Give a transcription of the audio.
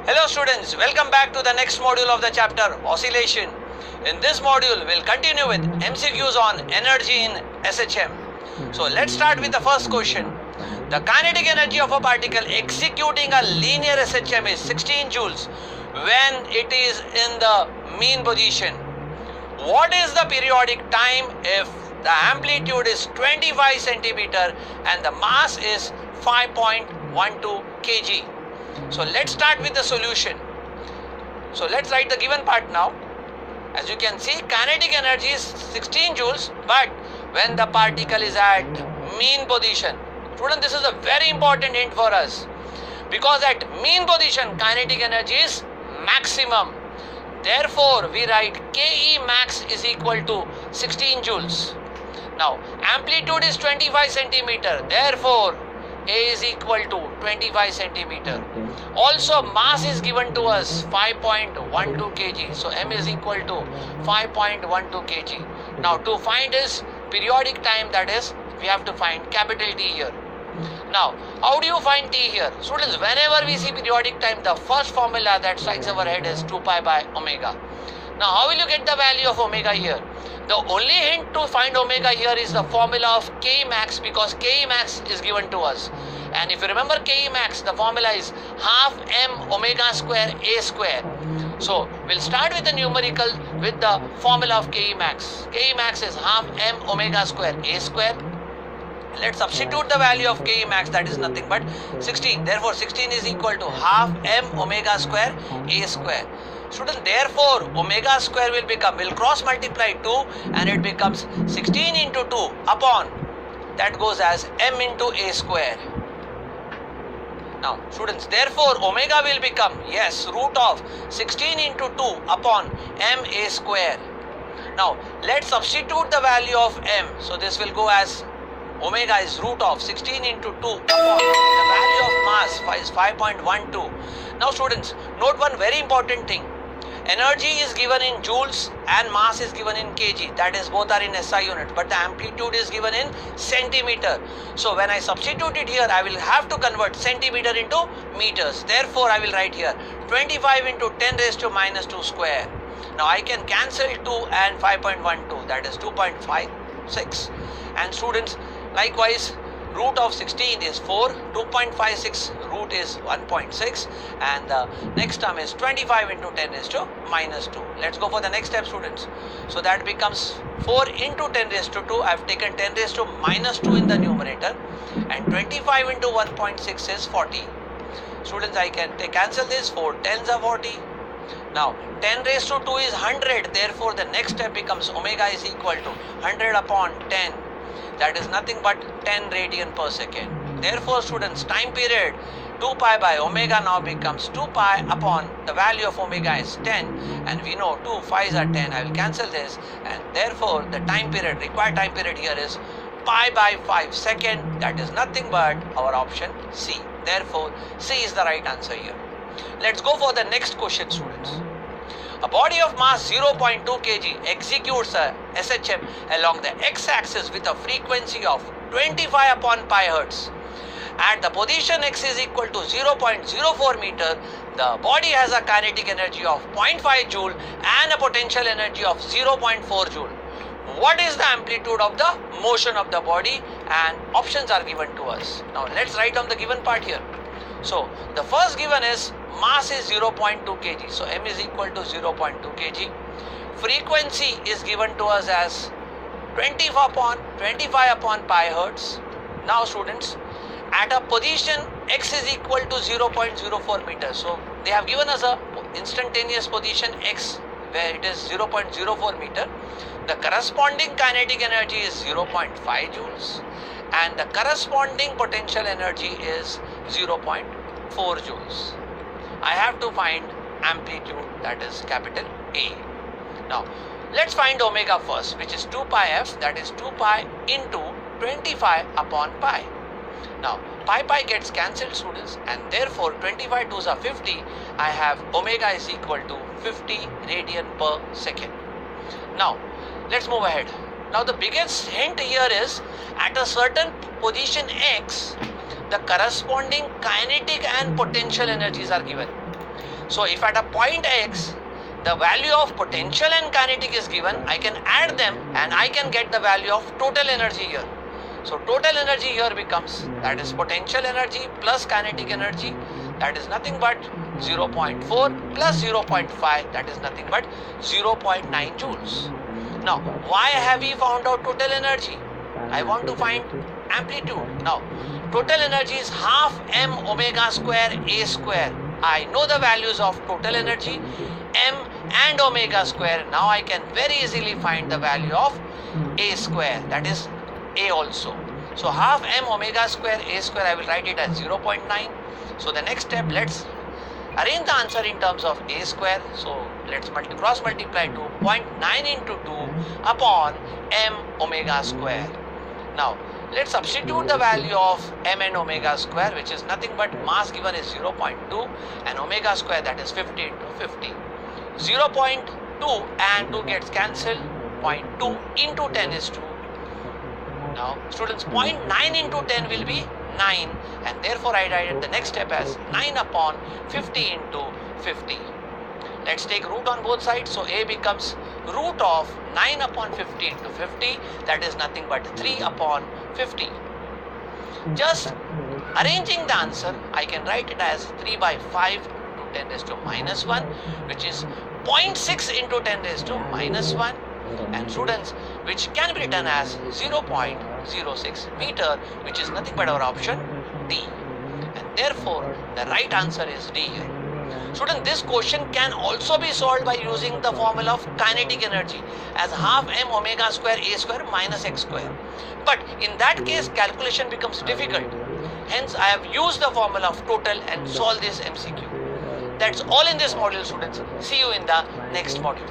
Hello students, welcome back to the next module of the chapter Oscillation. In this module, we'll continue with MCQs on energy in SHM. So let's start with the first question. The kinetic energy of a particle executing a linear SHM is 16 joules when it is in the mean position. What is the periodic time if the amplitude is 25 centimeter and the mass is 5.12 kg? So let's start with the solution. So let's write the given part now. As you can see, kinetic energy is 16 joules, but when the particle is at mean position. Student, this is a very important hint for us, because at mean position kinetic energy is maximum. Therefore, we write Ke max is equal to 16 joules. Now, amplitude is 25 centimeter. Therefore, A is equal to 25 centimeter. Also, mass is given to us 5.12 kg. So, M is equal to 5.12 kg. Now, to find his periodic time, that is, we have to find capital T here. Now, how do you find T here? Students, whenever we see periodic time, the first formula that strikes our head is 2 pi by omega. Now, how will you get the value of omega here? The only hint to find omega here is the formula of K max, because K max is given to us. And if you remember K max, the formula is half m omega square A square. So, we'll start with the numerical with the formula of K max. K max is half m omega square A square. Let's substitute the value of Ke max, that is nothing but 16. Therefore, 16 is equal to half m omega square A square. Student, therefore, omega square will cross multiply 2 and it becomes 16 into 2 upon, that goes as m into A square. Now, students, therefore, omega will become, yes, root of 16 into 2 upon m A square. Now, let's substitute the value of m. So, this will go as omega is root of 16 into 2 upon the value of mass is 5.12. Now students, note one very important thing. Energy is given in joules and mass is given in kg. That is, both are in SI unit, but the amplitude is given in centimeter. So when I substitute it here, I will have to convert centimeter into meters. Therefore, I will write here 25 into 10 raised to minus 2 square. Now I can cancel 2 and 5.12, that is 2.56. And students, likewise, root of 16 is 4, 2.56 root is 1.6, and the next term is 25 into 10 raised to minus 2. Let's go for the next step, students. So that becomes 4 into 10 raised to 2. I have taken 10 raised to minus 2 in the numerator, and 25 into 1.6 is 40. Students, I can cancel this. 4 tens are 40. Now 10 raised to 2 is 100. Therefore, the next step becomes omega is equal to 100 upon 10. That is nothing but 10 radian per second. Therefore, students, time period 2 pi by omega now becomes 2 pi upon the value of omega is 10, and we know 2 5s are 10. I will cancel this, and therefore the time period, required time period here is pi by 5 second. That is nothing but our option C. Therefore, C is the right answer here. Let's go for the next question, students. A body of mass 0.2 kg executes a SHM along the x-axis with a frequency of 25 upon pi hertz. At the position x is equal to 0.04 meter, the body has a kinetic energy of 0.5 joule and a potential energy of 0.4 joule. What is the amplitude of the motion of the body? And options are given to us. Now let's write down the given part here. So the first given is mass is 0.2 kg. So m is equal to 0.2 kg. Frequency is given to us as 25 upon pi hertz. Now students, at a position x is equal to 0.04 meters. So they have given us a instantaneous position x where it is 0.04 meter. The corresponding kinetic energy is 0.5 joules and the corresponding potential energy is 0.4 joules. I have to find amplitude, that is capital A. Now, let's find omega first, which is 2 pi f, that is 2 pi into 25 upon pi. Now, pi gets cancelled, students, and therefore 25 2s are 50. I have omega is equal to 50 radian per second. Now, let's move ahead. Now, the biggest hint here is at a certain position x, the corresponding kinetic and potential energies are given. So if at a point x, the value of potential and kinetic is given, I can add them and I can get the value of total energy here. So total energy here becomes, that is potential energy plus kinetic energy, that is nothing but 0.4 plus 0.5, that is nothing but 0.9 joules. Now, why have we found out total energy? I want to find amplitude. Now, total energy is half m omega square a square. I know the values of total energy, m and omega square. Now I can very easily find the value of a square, that is a also. So half m omega square a square, I will write it as 0.9. So the next step, let's arrange the answer in terms of a square. So let's cross multiply to 0.9 into 2 upon m omega square. Now let's substitute the value of m and omega square, which is nothing but mass given is 0.2 and omega square, that is 50 into 50. 0.2 and 2 gets cancelled. 0.2 into 10 is 2. Now students, 0.9 into 10 will be 9, and therefore I write the next step as 9 upon 50 into 50. Let's take root on both sides. So a becomes root of 9 upon 50 into 50, that is nothing but 3 upon 50. Just arranging the answer, I can write it as 3 by 5 to 10 raised to minus 1, which is 0.6 into 10 raised to minus 1. And students, which can be written as 0.06 meter, which is nothing but our option D. And therefore, the right answer is D here. Student, this question can also be solved by using the formula of kinetic energy as half m omega square a square minus x square. But in that case, calculation becomes difficult. Hence, I have used the formula of total and solved this MCQ. That's all in this module, students. See you in the next module.